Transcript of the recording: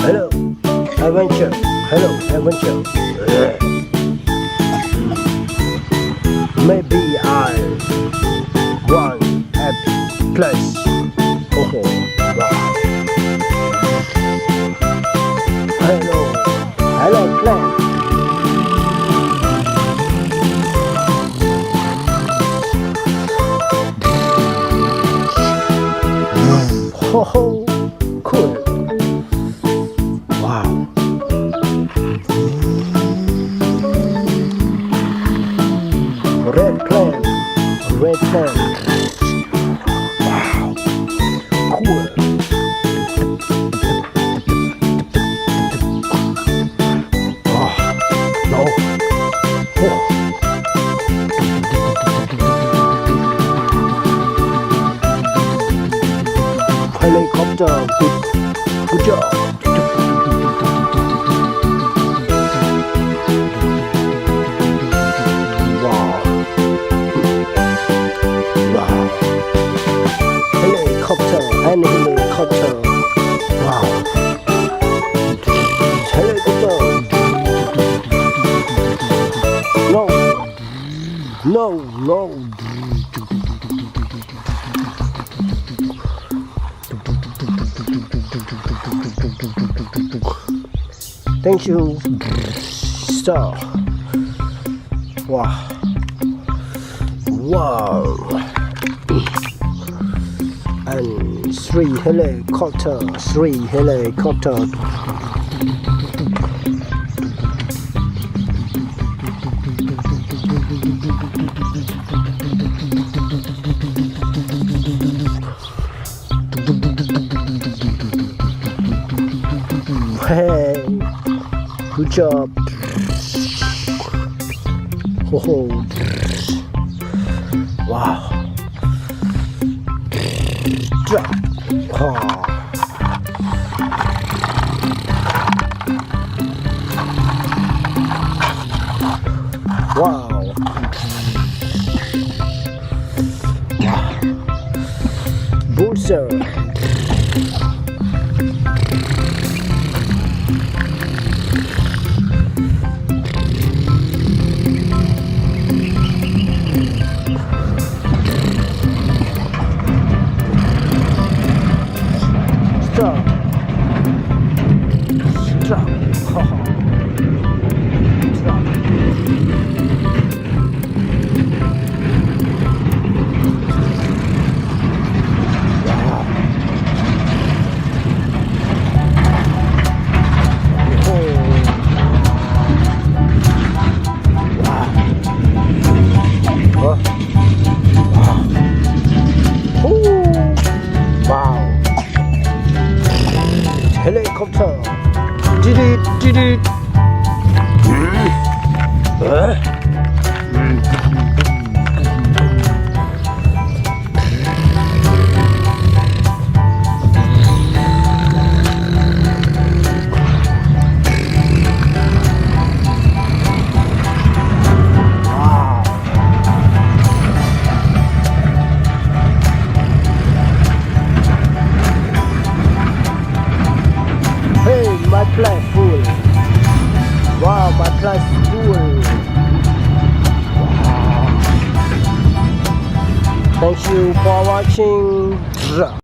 Hello, adventure. Hello, adventure. Maybe I want a place. Oh, wow. Hello, plan. Oh, cool. Wow. Red plan. Wow. Cool. Oh, no. Oh. Helikopter, good job. Wow. Helicopter. Wow. Helicopter. No. Thank you. Stop. Wow. And three helicopter. Hey, good job. Oh, wow. Truk. Wow. Bullseye. Truk. Helicopter. Did it. My place full. Wow, my place full. Wow. Thank you for watching.